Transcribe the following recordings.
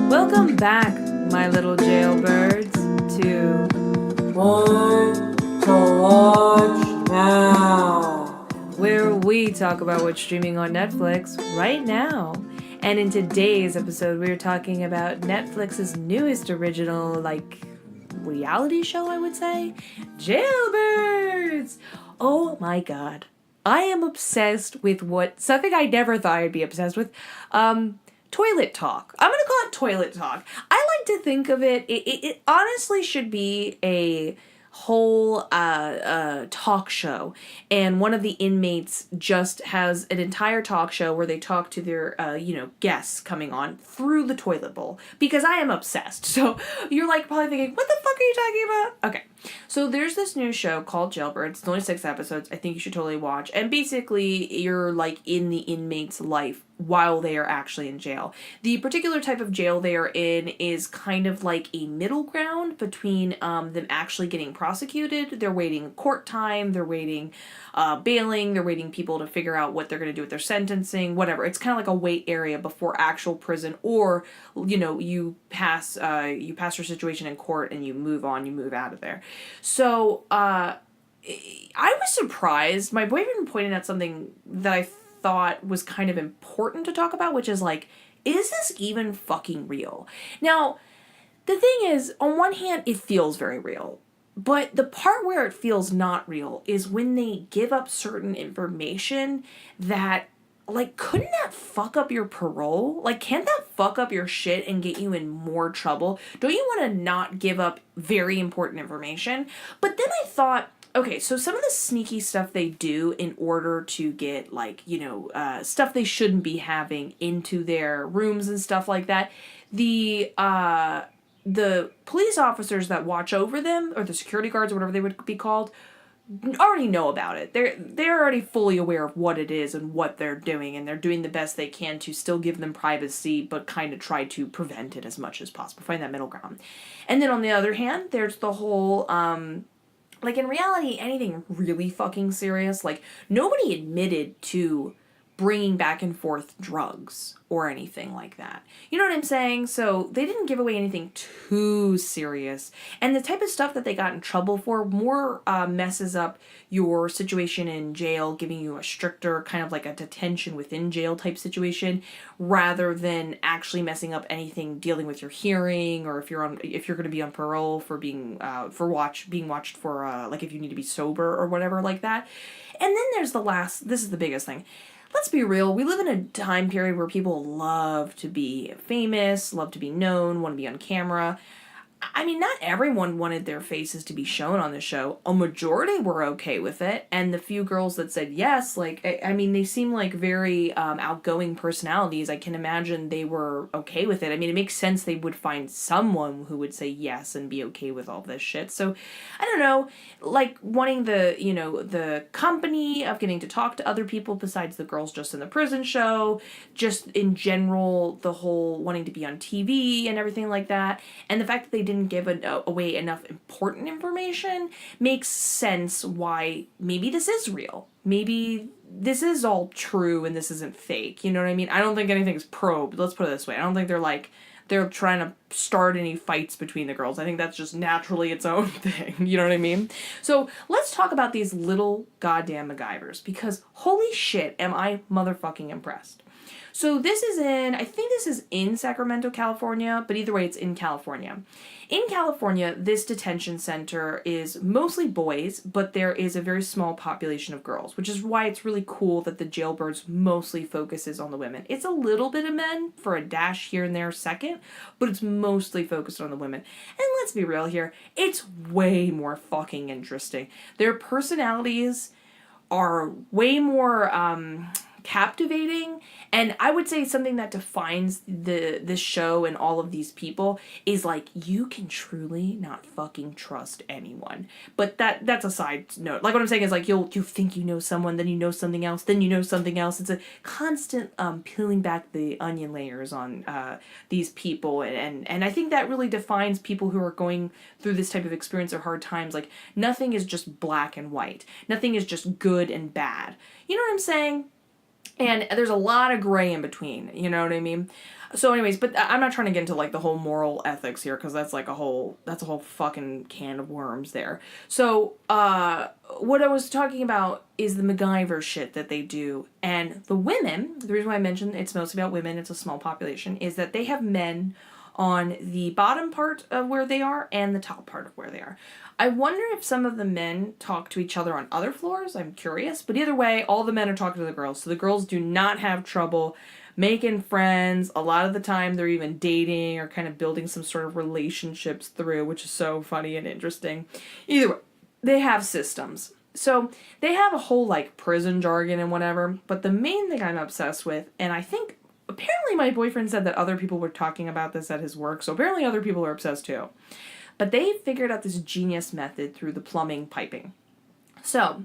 Welcome back, my little jailbirds, to One to Watch Now, where we talk about what's streaming on Netflix right now. And in today's episode, we're talking about Netflix's newest original, reality show, I would say, Jailbirds. Oh my god. I am obsessed with something I never thought I'd be obsessed with. Toilet talk. I'm gonna call it toilet talk. I like to think of it honestly should be a whole talk show, and one of the inmates just has an entire talk show where they talk to their guests coming on through the toilet bowl, because I am obsessed. So you're probably thinking, what the fuck are you talking about? Okay, so there's this new show called Jailbirds. It's only 6 episodes. I think you should totally watch. And basically you're in the inmate's life while they are actually in jail. The particular type of jail they are in is kind of like a middle ground between them actually getting prosecuted. They're waiting court time, they're waiting bailing, they're waiting people to figure out what they're going to do with their sentencing, whatever. It's kind of like a wait area before actual prison, or you pass your situation in court and you move on, you move out of there. So I was surprised. My boyfriend pointed out something that I thought was kind of important to talk about, which is is this even fucking real? Now, the thing is, on one hand, it feels very real. But the part where it feels not real is when they give up certain information that, couldn't that fuck up your parole? Can't that fuck up your shit and get you in more trouble? Don't you want to not give up very important information? But then I thought, okay, so some of the sneaky stuff they do in order to get, stuff they shouldn't be having into their rooms and stuff like that, the police officers that watch over them, or the security guards, or whatever they would be called, already know about it. They're already fully aware of what it is and what they're doing, and they're doing the best they can to still give them privacy, but kind of try to prevent it as much as possible, find that middle ground. And then on the other hand, there's the whole, in reality, anything really fucking serious, nobody admitted to bringing back and forth drugs or anything like that. You know what I'm saying? So they didn't give away anything too serious. And the type of stuff that they got in trouble for more messes up your situation in jail, giving you a stricter kind of like a detention within jail type situation, rather than actually messing up anything dealing with your hearing, or if you're going to be on parole for being watched for if you need to be sober or whatever like that. And then there's this is the biggest thing. Let's be real, we live in a time period where people love to be famous, love to be known, want to be on camera. I mean, not everyone wanted their faces to be shown on the show. A majority were okay with it, and the few girls that said yes, they seem like very outgoing personalities. I can imagine they were okay with it. I mean, it makes sense they would find someone who would say yes and be okay with all this shit. So, I don't know, wanting the company of getting to talk to other people besides the girls just in the prison show, just in general, the whole wanting to be on TV and everything like that, and the fact that they didn't give away enough important information makes sense why maybe this is real. Maybe this is all true and this isn't fake. You know what I mean? I don't think anything's probed. Let's put it this way. I don't think they're trying to start any fights between the girls. I think that's just naturally its own thing. You know what I mean? So let's talk about these little goddamn MacGyvers, because holy shit am I motherfucking impressed. So I think this is in Sacramento, California, but either way, it's in California. In California, this detention center is mostly boys, but there is a very small population of girls, which is why it's really cool that the Jailbirds mostly focuses on the women. It's a little bit of men for a dash here and there second, but it's mostly focused on the women. And let's be real here, it's way more fucking interesting. Their personalities are way more captivating, and I would say something that defines this show and all of these people is you can truly not fucking trust anyone. But that's a side note. What I'm saying is you think you know someone, then you know something else, then you know something else. It's a constant peeling back the onion layers on these people, and I think that really defines people who are going through this type of experience or hard times. Nothing is just black and white. Nothing is just good and bad. You know what I'm saying? And there's a lot of gray in between, you know what I mean? So anyways, but I'm not trying to get into like the whole moral ethics here, because that's a whole fucking can of worms there. So what I was talking about is the MacGyver shit that they do. And the women, the reason why I mentioned it's mostly about women, it's a small population, is that they have men on the bottom part of where they are and the top part of where they are. I wonder if some of the men talk to each other on other floors. I'm curious. But either way, all the men are talking to the girls. So the girls do not have trouble making friends. A lot of the time they're even dating or kind of building some sort of relationships through, which is so funny and interesting. Either way, they have systems. So they have a whole like prison jargon and whatever. But the main thing I'm obsessed with, and I think apparently my boyfriend said that other people were talking about this at his work. So apparently other people are obsessed too. But they figured out this genius method through the plumbing piping. So,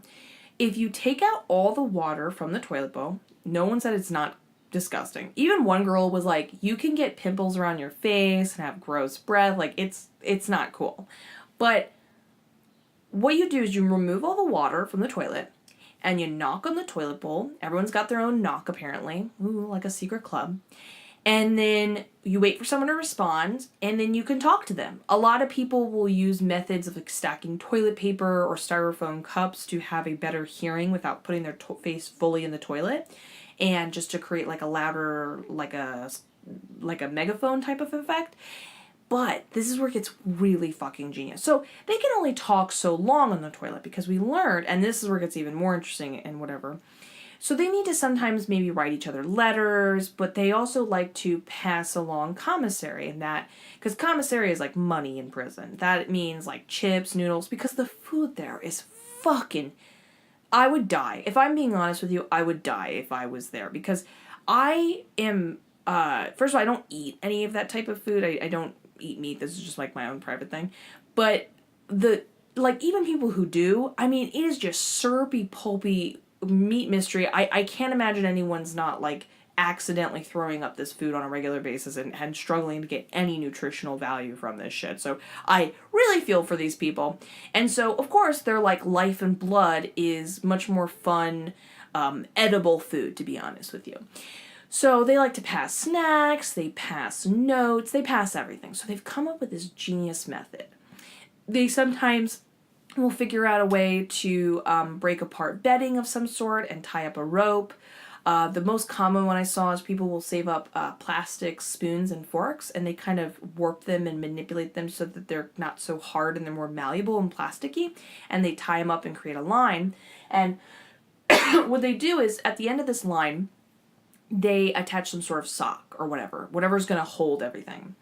if you take out all the water from the toilet bowl, no one said it's not disgusting. Even one girl was like, you can get pimples around your face and have gross breath. Like, it's not cool. But what you do is you remove all the water from the toilet and you knock on the toilet bowl. Everyone's got their own knock, apparently. Ooh, like a secret club. And then you wait for someone to respond, and then you can talk to them. A lot of people will use methods of like stacking toilet paper or styrofoam cups to have a better hearing without putting their face fully in the toilet, and just to create like a louder, like a megaphone type of effect. But this is where it gets really fucking genius. So they can only talk so long on the toilet because we learned, and this is where it gets even more interesting and whatever. So they need to sometimes maybe write each other letters, but they also like to pass along commissary, and that, because commissary is like money in prison. That means like chips, noodles, because the food there is fucking, I would die. If I'm being honest with you, I would die if I was there, because I am, first of all, I don't eat any of that type of food. I don't eat meat. This is just like my own private thing. But even people who do, I mean, it is just syrupy, pulpy meat mystery. I can't imagine anyone's not like accidentally throwing up this food on a regular basis and struggling to get any nutritional value from this shit. So I really feel for these people. And so of course their like life and blood is much more fun, edible food, to be honest with you. So they like to pass snacks, they pass notes, they pass everything. So they've come up with this genius method. They sometimes will figure out a way to break apart bedding of some sort and tie up a rope. The most common one I saw is people will save up plastic spoons and forks, and they kind of warp them and manipulate them so that they're not so hard and they're more malleable and plasticky, and they tie them up and create a line. And what they do is, at the end of this line, they attach some sort of sock or whatever's going to hold everything.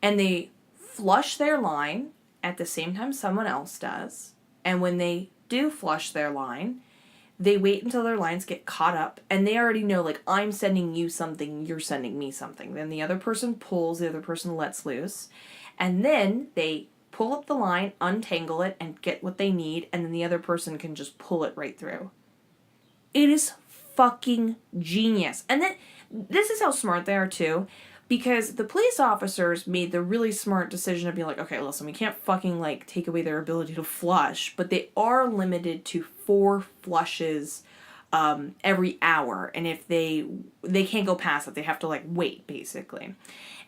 And they flush their line at the same time someone else does. And when they do flush their line, they wait until their lines get caught up, and they already know, like, I'm sending you something, you're sending me something. Then the other person pulls, the other person lets loose, and then they pull up the line, untangle it, and get what they need, and then the other person can just pull it right through. It is fucking genius. And then, this is how smart they are, too. Because the police officers made the really smart decision of being like, okay, listen, we can't fucking, like, take away their ability to flush, but they are limited to 4 flushes every hour. And if they can't go past it, they have to, like, wait, basically.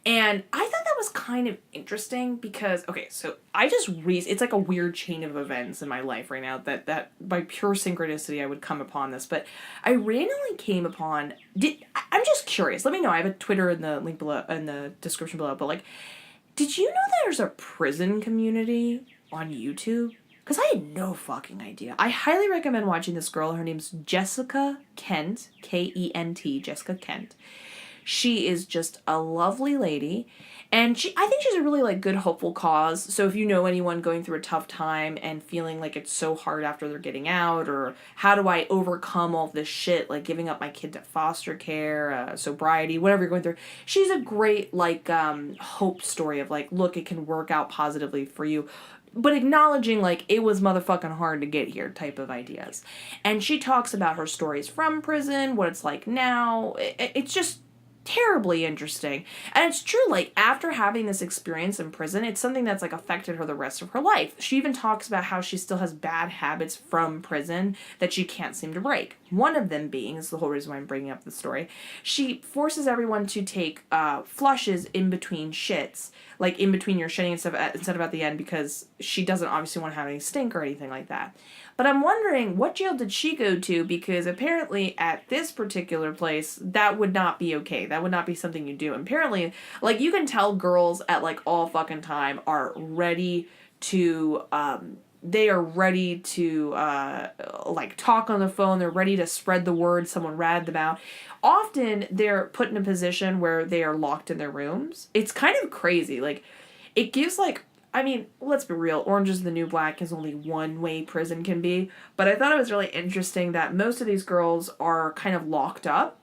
And I thought that was kind of interesting because, okay, so I just it's like a weird chain of events in my life right now that by pure synchronicity I would come upon this, but I randomly came upon, I'm just curious, let me know, I have a Twitter in the link below, in the description below, but like, did you know that there's a prison community on YouTube? Because I had no fucking idea. I highly recommend watching this girl. Her name's Jessica Kent, Kent, Jessica Kent. She is just a lovely lady, and I think she's a really, like, good, hopeful cause. So if you know anyone going through a tough time and feeling like it's so hard after they're getting out, or how do I overcome all this shit, like giving up my kid to foster care, sobriety, whatever you're going through, she's a great, like, hope story of, like, look, it can work out positively for you, but acknowledging, like, it was motherfucking hard to get here type of ideas. And she talks about her stories from prison, what it's like now. It's just terribly interesting. And it's true, like, after having this experience in prison, it's something that's, like, affected her the rest of her life. She even talks about how she still has bad habits from prison that she can't seem to break. One of them being, is the whole reason why I'm bringing up the story, she forces everyone to take flushes in between shits, like, in between your shitting instead of at the end, because she doesn't obviously want to have any stink or anything like that. But I'm wondering, what jail did she go to? Because apparently at this particular place, that would not be okay. That would not be something you do. Apparently, like, you can tell girls at, like, all fucking time are ready to, they are ready to, like, talk on the phone. They're ready to spread the word someone ratted them out. Often, they're put in a position where they are locked in their rooms. It's kind of crazy. Like, it gives, like, I mean, let's be real, Orange is the New Black is only one way prison can be, but I thought it was really interesting that most of these girls are kind of locked up,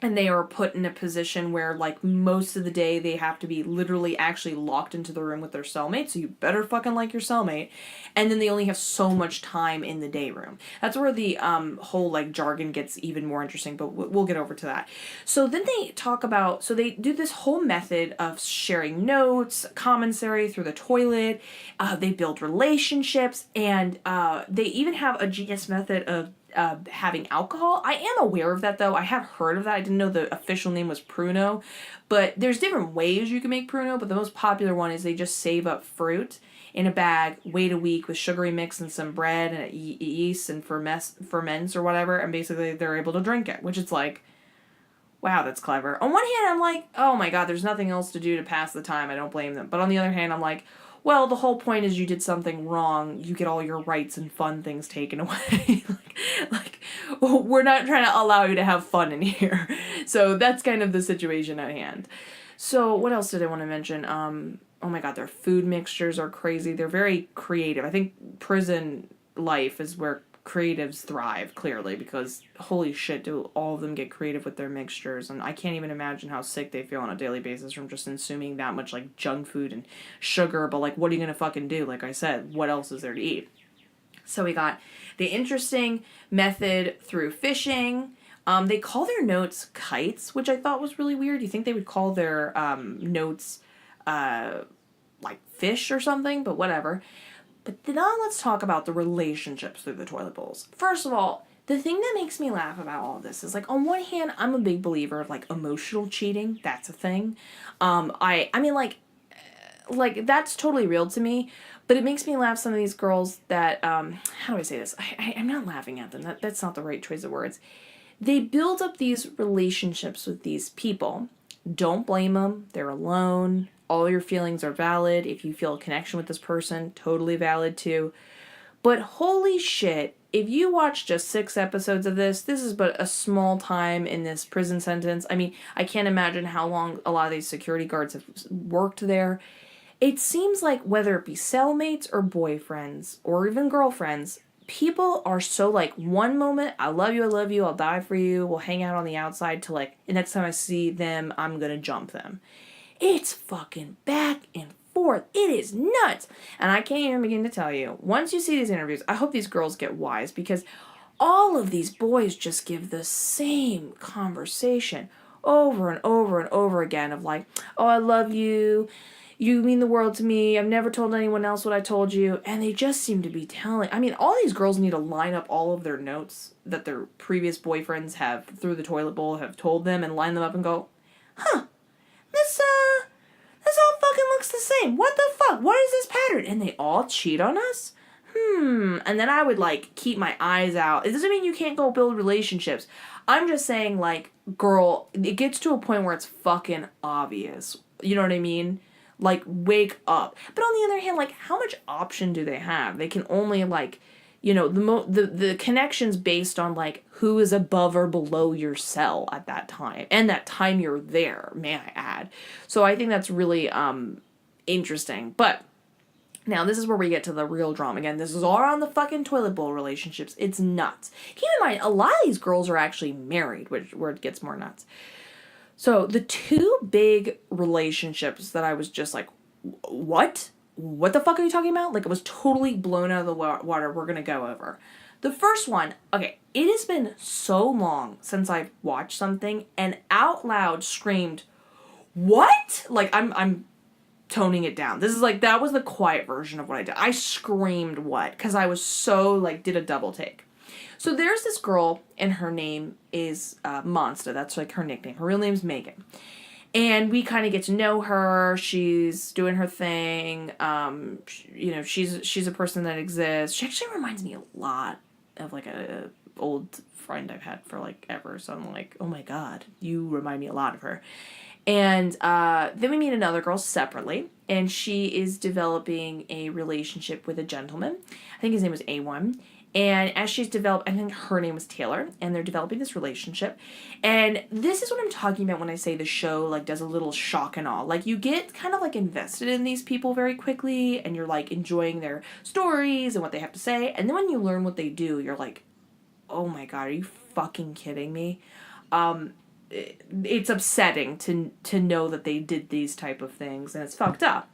and they are put in a position where, like, most of the day they have to be literally actually locked into the room with their cellmate, so you better fucking like your cellmate, and then they only have so much time in the day room. That's where the whole, like, jargon gets even more interesting, but we'll get over to that. So then they talk about, so they do this whole method of sharing notes, commissary through the toilet, they build relationships, and they even have a genius method of having alcohol. I am aware of that, though. I have heard of that. I didn't know the official name was Pruno, but there's different ways you can make Pruno, but the most popular one is they just save up fruit in a bag, wait a week with sugary mix and some bread and yeast and ferments or whatever, and basically they're able to drink it, which is like, wow, that's clever. On one hand, I'm like, oh my god, there's nothing else to do to pass the time. I don't blame them. But on the other hand, I'm like, well, the whole point is you did something wrong. You get all your rights and fun things taken away. like, we're not trying to allow you to have fun in here. So that's kind of the situation at hand. So what else did I want to mention? Oh my god, their food mixtures are crazy. They're very creative. I think prison life is where creatives thrive, clearly, because holy shit, do all of them get creative with their mixtures, and I can't even imagine how sick they feel on a daily basis from just consuming that much, like, junk food and sugar, but, like, what are you gonna fucking do? Like I said, what else is there to eat? So we got the interesting method through fishing. They call their notes kites, which I thought was really weird. You think they would call their notes like fish or something, but whatever. But now let's talk about the relationships through the toilet bowls. First of all, the thing that makes me laugh about all of this is, like, on one hand, I'm a big believer of, like, emotional cheating. That's a thing. I mean, like, that's totally real to me. But it makes me laugh, some of these girls that, how do I say this? I'm not laughing at them. That's not the right choice of words. They build up these relationships with these people. Don't blame them. They're alone. All your feelings are valid. If you feel a connection with this person, totally valid too. But holy shit, if you watch just 6 episodes of this is but a small time in this prison sentence. I mean, I can't imagine how long a lot of these security guards have worked there. It seems like whether it be cellmates or boyfriends or even girlfriends, people are so, like, one moment, I love you, I'll die for you, we'll hang out on the outside, to, like, the next time I see them, I'm gonna jump them. It's fucking back and forth. It is nuts. And I can't even begin to tell you, once you see these interviews, I hope these girls get wise, because all of these boys just give the same conversation over and over and over again of, like, oh, I love you. You mean the world to me. I've never told anyone else what I told you. And they just seem to be telling. I mean, all these girls need to line up all of their notes that their previous boyfriends have through the toilet bowl have told them, and line them up and go, huh, this all fucking looks the same. What the fuck? What is this pattern? And they all cheat on us? And then I would, like, keep my eyes out. It doesn't mean you can't go build relationships. I'm just saying, like, girl, it gets to a point where it's fucking obvious. You know what I mean? Like, wake up. But on the other hand, like, how much option do they have? They can only, like, you know, the connections based on, like, who is above or below your cell at that time. And that time you're there, may I add. So I think that's really interesting. But now this is where we get to the real drama. Again, this is all on the fucking toilet bowl relationships. It's nuts. Keep in mind, a lot of these girls are actually married, where it gets more nuts. So the 2 big relationships that I was just like, what? What the fuck are you talking about? Like, it was totally blown out of the water. We're going to go over. The first one, okay, it has been so long since I've watched something and out loud screamed, "What?" Like, I'm toning it down. This is like, that was the quiet version of what I did. I screamed what? Because I was so, like, did a double take. So there's this girl, and her name is Monsta. That's, like, her nickname. Her real name's Megan. And we kind of get to know her. She's doing her thing. You know, she's a person that exists. She actually reminds me a lot of, like, a old friend I've had for, like, ever. So I'm like, oh my god, you remind me a lot of her. And then we meet another girl separately, and she is developing a relationship with a gentleman. I think his name was A1. And as she's developed, I think her name was Taylor, and they're developing this relationship. And this is what I'm talking about when I say the show, like, does a little shock and awe. Like, you get kind of, like, invested in these people very quickly, and you're, like, enjoying their stories and what they have to say. And then when you learn what they do, you're like, oh my god, are you fucking kidding me? It's upsetting to know that they did these type of things, and it's fucked up.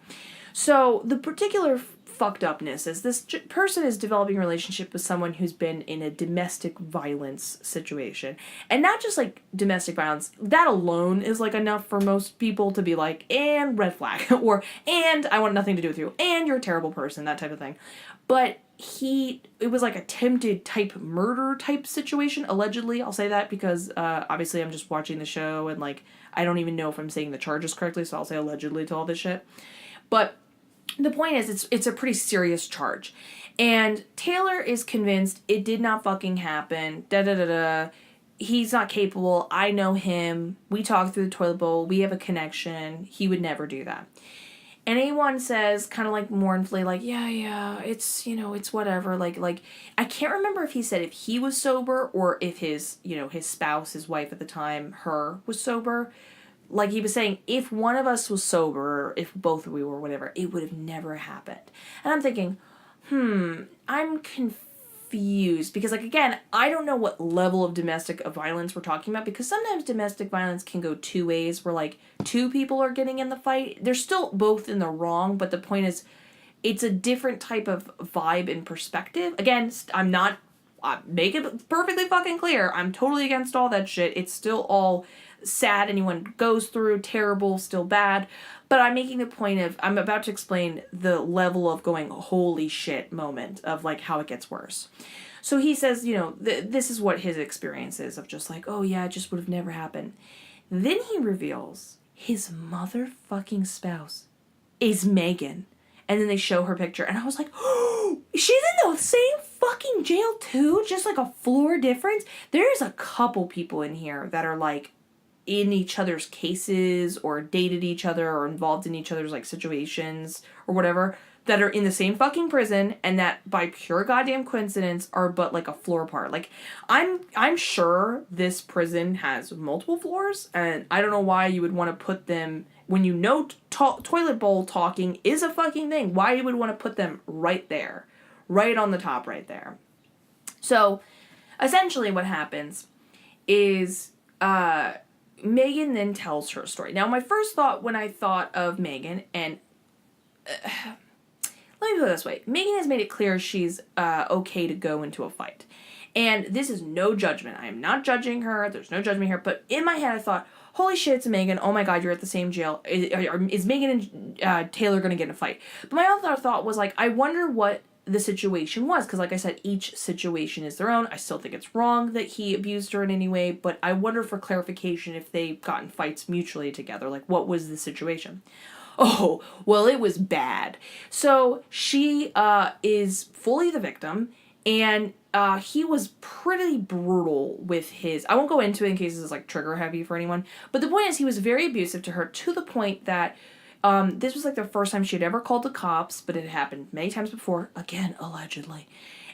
So the particular fucked upness is this person is developing a relationship with someone who's been in a domestic violence situation. And not just, like, domestic violence. That alone is, like, enough for most people to be like, and red flag. Or, and I want nothing to do with you. And you're a terrible person. That type of thing. But it was like attempted type murder type situation, allegedly. I'll say that because obviously I'm just watching the show and, like, I don't even know if I'm saying the charges correctly, so I'll say allegedly to all this shit. But the point is, it's a pretty serious charge. And Taylor is convinced it did not fucking happen. He's not capable. I know him. We talked through the toilet bowl. We have a connection. He would never do that. And A1 says, kind of, like, mournfully, like, yeah, it's, you know, it's whatever. Like, I can't remember if he said if he was sober or if his, you know, his spouse, his wife at the time, her, was sober. Like, he was saying, if one of us was sober, if both of we were, whatever, it would have never happened. And I'm thinking, I'm confused. Because, like, again, I don't know what level of domestic violence we're talking about. Because sometimes domestic violence can go two ways, where, like, two people are getting in the fight. They're still both in the wrong, but the point is, it's a different type of vibe and perspective. Again, I'm not, make it perfectly fucking clear, I'm totally against all that shit. It's still all sad anyone goes through, terrible, still bad. But I'm making the point of, I'm about to explain the level of going, holy shit moment of, like, how it gets worse. So he says, you know, this is what his experience is of just like, oh yeah, it just would have never happened. Then he reveals his motherfucking spouse is Megan. And then they show her picture, and I was like, oh, she's in the same fucking jail too? Just like a floor difference? There's a couple people in here that are, like, in each other's cases or dated each other or involved in each other's, like, situations or whatever that are in the same fucking prison and that by pure goddamn coincidence are but, like, a floor apart. Like, I'm sure this prison has multiple floors, and I don't know why you would want to put them, when you know toilet bowl talking is a fucking thing, why you would want to put them right there, right on the top right there. So essentially what happens is Megan then tells her story. Now, my first thought when I thought of Megan, and let me put it this way. Megan has made it clear she's okay to go into a fight. And this is no judgment. I am not judging her. There's no judgment here. But in my head, I thought, holy shit, it's Megan. Oh my god, you're at the same jail. Is Megan and Taylor going to get in a fight? But my other thought was, like, I wonder what the situation was. Because, like I said, each situation is their own. I still think it's wrong that he abused her in any way. But I wonder for clarification if they got in fights mutually together. Like, what was the situation? Oh, well, it was bad. So she is fully the victim, and he was pretty brutal with his... I won't go into it in case this is, like, trigger heavy for anyone, but the point is he was very abusive to her to the point that this was, like, the first time she had ever called the cops, but it had happened many times before, again, allegedly.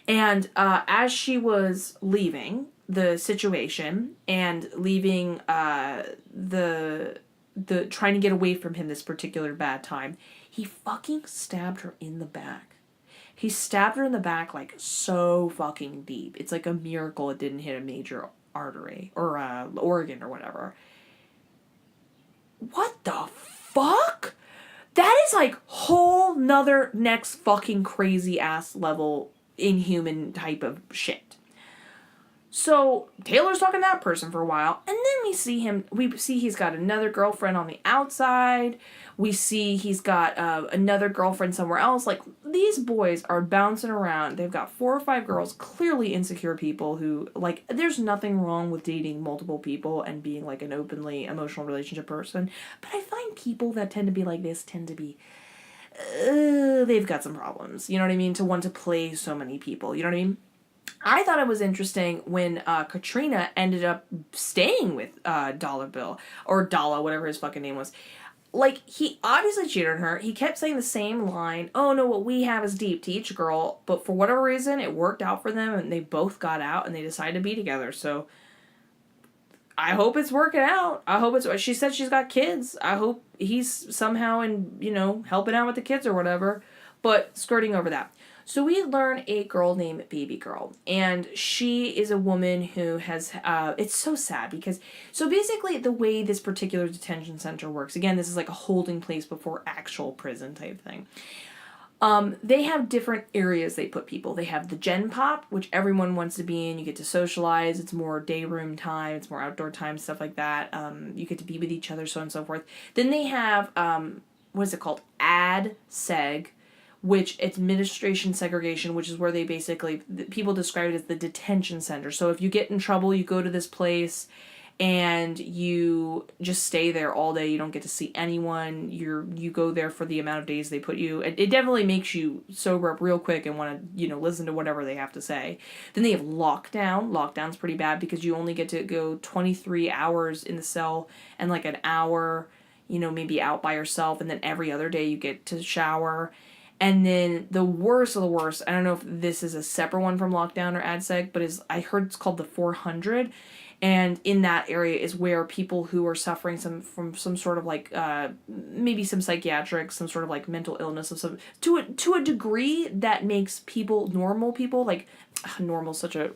And as she was leaving the situation and leaving the trying to get away from him this particular bad time, he fucking stabbed her in the back. He stabbed her in the back, like, so fucking deep. It's like a miracle it didn't hit a major artery or organ or whatever. What the fuck? That is, like, whole nother next fucking crazy ass level inhuman type of shit. So Taylor's talking to that person for a while, and then we see he's got another girlfriend on the outside. We see he's got another girlfriend somewhere else. Like, these boys are bouncing around. They've got 4 or 5 girls, clearly insecure people who, like, there's nothing wrong with dating multiple people and being, like, an openly emotional relationship person. But I find people that tend to be like this tend to be, they've got some problems. You know what I mean? To want to play so many people. You know what I mean? I thought it was interesting when Katrina ended up staying with Dollar Bill, or Dalla, whatever his fucking name was. Like, he obviously cheated on her. He kept saying the same line, oh no, what we have is deep, to each girl. But for whatever reason, it worked out for them, and they both got out, and they decided to be together. So, I hope it's working out. She said she's got kids. I hope he's somehow helping out with the kids or whatever. But skirting over that. So we learn a girl named Baby Girl, and she is a woman who has, it's so sad because, so basically the way this particular detention center works, again, this is like a holding place before actual prison type thing. They have different areas they put people. They have the Gen Pop, which everyone wants to be in. You get to socialize. It's more day room time. It's more outdoor time, stuff like that. You get to be with each other, so on and so forth. Then they have, what is it called? Ad Seg, which administration segregation, which is where they basically, people describe it as the detention center. So if you get in trouble, you go to this place and you just stay there all day. You don't get to see anyone. You go there for the amount of days they put you. It definitely makes you sober up real quick and want to, listen to whatever they have to say. Then they have lockdown. Lockdown's pretty bad because you only get to go 23 hours in the cell and like an hour, maybe out by yourself. And then every other day you get to shower. And then the worst of the worst, I don't know if this is a separate one from lockdown or AdSeg, but I heard it's called the 400. And in that area is where people who are suffering from some sort of like, maybe some psychiatric, some sort of like mental illness of some, to a degree that makes normal people, like, normal's such a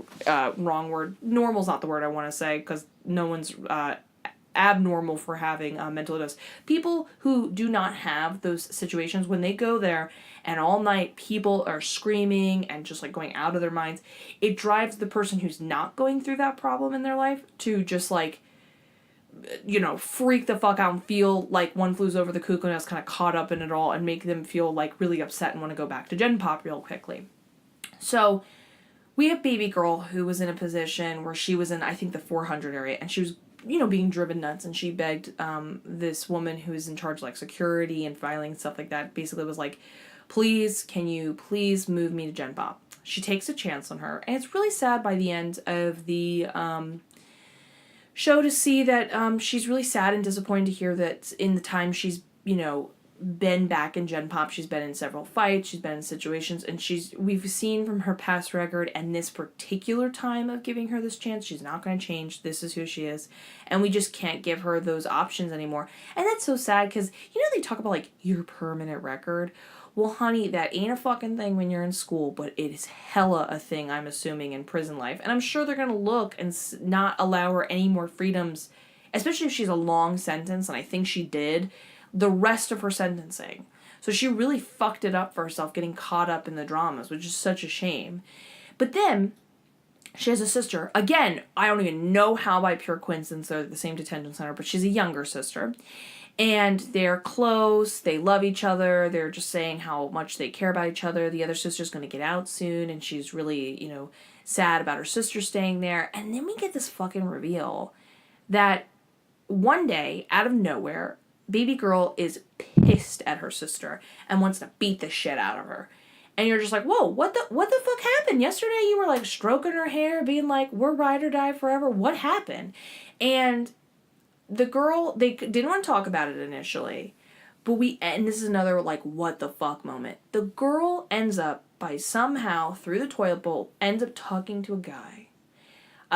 wrong word. Normal's not the word I want to say, because no one's abnormal for having mental illness. People who do not have those situations, when they go there and all night people are screaming and just like going out of their minds, it drives the person who's not going through that problem in their life to just like, freak the fuck out and feel like one flew over the cuckoo nest, kind of caught up in it all, and make them feel like really upset and want to go back to Gen Pop real quickly. So we have Baby Girl, who was in a position where she was in, I think, the 400 area, and she was being driven nuts, and she begged this woman who is in charge of like security and filing and stuff like that, basically was like, please, can you please move me to Gen Pop? She takes a chance on her, and it's really sad by the end of the show to see that she's really sad and disappointed to hear that in the time she's, been back in Gen Pop, she's been in several fights, she's been in situations, and we've seen from her past record and this particular time of giving her this chance, she's not going to change, this is who she is, and we just can't give her those options anymore. And that's so sad, because, they talk about, like, your permanent record. Well, honey, that ain't a fucking thing when you're in school, but it is hella a thing, I'm assuming, in prison life. And I'm sure they're going to look and not allow her any more freedoms, especially if she's a long sentence, and I think she did, the rest of her sentencing. So she really fucked it up for herself, getting caught up in the dramas, which is such a shame. But then she has a sister. Again, I don't even know how by pure coincidence they're at the same detention center, but she's a younger sister. And they're close, they love each other, they're just saying how much they care about each other. The other sister's going to get out soon, and she's really, sad about her sister staying there. And then we get this fucking reveal that one day, out of nowhere, Baby Girl is pissed at her sister and wants to beat the shit out of her. And you're just like, whoa, what the fuck happened? Yesterday you were like stroking her hair, being like, we're ride or die forever. What happened? The girl, they didn't want to talk about it initially, but and this is another like what the fuck moment. The girl ends up by somehow through the toilet bowl ends up talking to a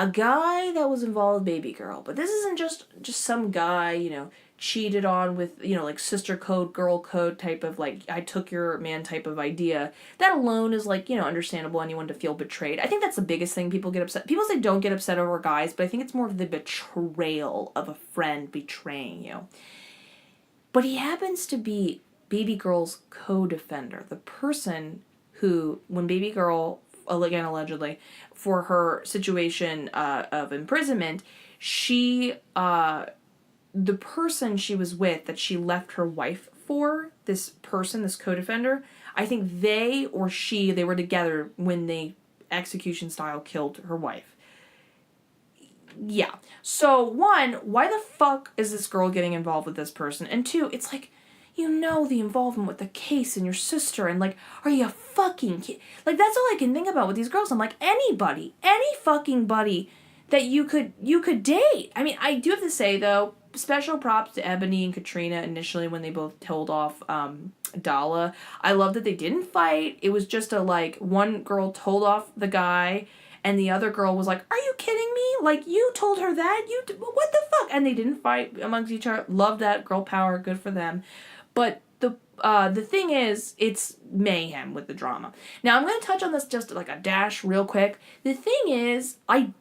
guy that was involved with Baby Girl. But this isn't just some guy, cheated on with, like sister code, girl code type of like, I took your man type of idea. That alone is like, understandable, anyone to feel betrayed. I think that's the biggest thing people get upset. People say don't get upset over guys, but I think it's more of the betrayal of a friend betraying you. But he happens to be Baby Girl's co-defender, the person who, when Baby Girl again, allegedly, for her situation of imprisonment, she, the person she was with that she left her wife for, this person, this co-defender, I think they were together when they execution style killed her wife. Yeah. So, one, why the fuck is this girl getting involved with this person? And two, it's like, you know the involvement with the case and your sister, and like, are you fucking kid? Like, that's all I can think about with these girls. I'm like, anybody, any fucking buddy that you could date. I mean, I do have to say though, special props to Ebony and Katrina initially when they both told off Dala. I love that they didn't fight. It was just one girl told off the guy, and the other girl was like, "Are you kidding me? Like, you told her that? What the fuck?" And they didn't fight amongst each other. Love that. Girl power. Good for them. But the thing is, it's mayhem with the drama. Now, I'm going to touch on this just like a dash real quick. The thing is, I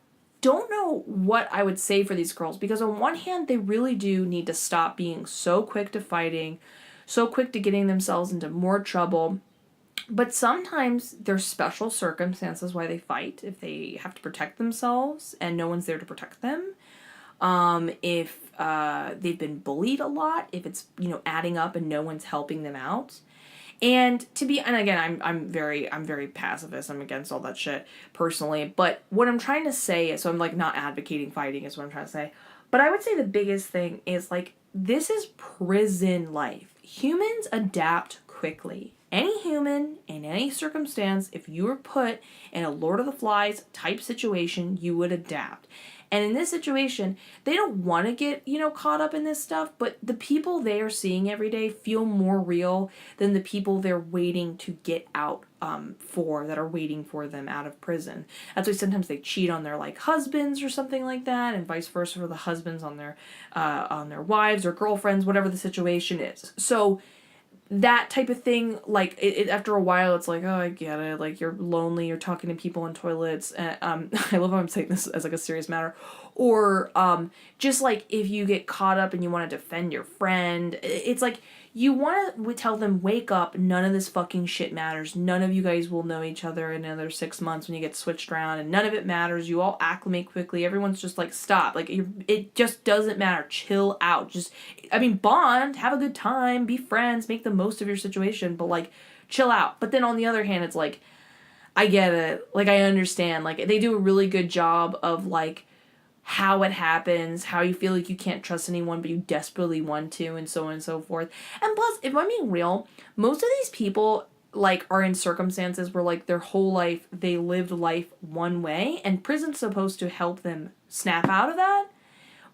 don't know what I would say for these girls, because on one hand, they really do need to stop being so quick to fighting, so quick to getting themselves into more trouble. But sometimes there's special circumstances why they fight, if they have to protect themselves and no one's there to protect them. If they've been bullied a lot, if it's, adding up and no one's helping them out. And again, I'm very pacifist. I'm against all that shit personally. But what I'm trying to say is, so I'm like not advocating fighting is what I'm trying to say. But I would say the biggest thing is like, this is prison life. Humans adapt quickly. Any human in any circumstance, if you were put in a Lord of the Flies type situation, you would adapt. And in this situation, they don't want to get, caught up in this stuff, but the people they are seeing every day feel more real than the people they're waiting to get out that are waiting for them out of prison. That's why sometimes they cheat on their husbands or something like that, and vice versa for the husbands on their wives or girlfriends, whatever the situation is. So that type of thing, after a while, it's like, oh, I get it. Like, you're lonely, you're talking to people in toilets. And, I love how I'm saying this as, a serious matter. Or, just, if you get caught up and you want to defend your friend, it's like, you want to tell them, wake up, none of this fucking shit matters. None of you guys will know each other in another 6 months when you get switched around, and none of it matters. You all acclimate quickly. Everyone's just stop. It just doesn't matter. Chill out. Bond, have a good time, be friends, make the most of your situation, but chill out. But then on the other hand, it's I get it. I understand. They do a really good job of how it happens, how you feel like you can't trust anyone, but you desperately want to, and so on and so forth. And plus, if I'm being real, most of these people, are in circumstances where, their whole life, they lived life one way, and prison's supposed to help them snap out of that.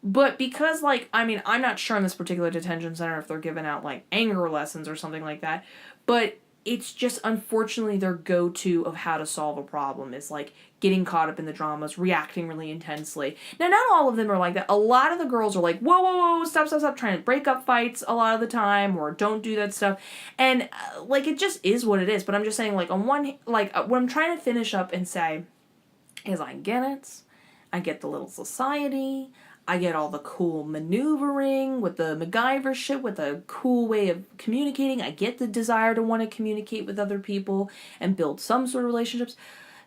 But because, I'm not sure in this particular detention center if they're giving out, anger lessons or something like that, but it's just, unfortunately, their go-to of how to solve a problem is, getting caught up in the dramas, reacting really intensely. Now, not all of them are like that. A lot of the girls are whoa, stop, trying to break up fights a lot of the time, or don't do that stuff. And, it just is what it is. But I'm just saying, on one, what I'm trying to finish up and say is I get it. I get the little society. I get all the cool maneuvering with the MacGyver shit, with a cool way of communicating. I get the desire to want to communicate with other people and build some sort of relationships.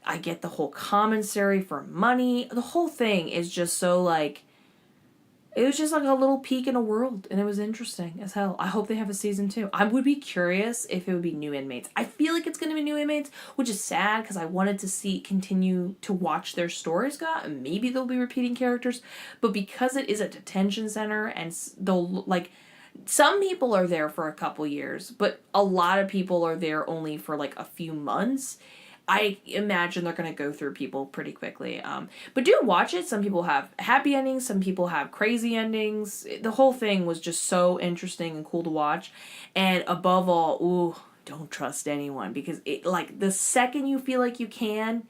I get the whole commissary for money. The whole thing is just so it was just a little peek in a world, and it was interesting as hell. I hope they have a season 2. I would be curious if it would be new inmates. I feel like it's going to be new inmates, which is sad because I wanted to continue to watch their stories go out, and maybe they'll be repeating characters. But because it is a detention center, and they'll, some people are there for a couple years, but a lot of people are there only for, a few months. I imagine they're going to go through people pretty quickly. But do watch it. Some people have happy endings. Some people have crazy endings. The whole thing was just so interesting and cool to watch. And above all, don't trust anyone. Because the second you feel like you can,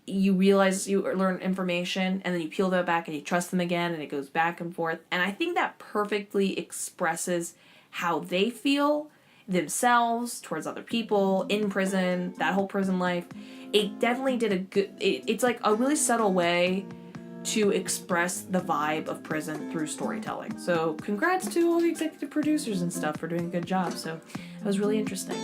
you realize you learn information, and then you peel that back and you trust them again, and it goes back and forth. And I think that perfectly expresses how they feel themselves towards other people in prison, that whole prison life. It definitely did it's a really subtle way to express the vibe of prison through storytelling. So congrats to all the executive producers and stuff for doing a good job. So it was really interesting.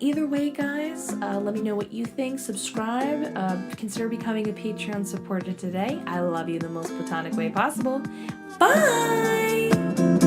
Either way, guys, let me know what you think. Subscribe. Consider becoming a Patreon supporter today. I love you the most platonic way possible. Bye!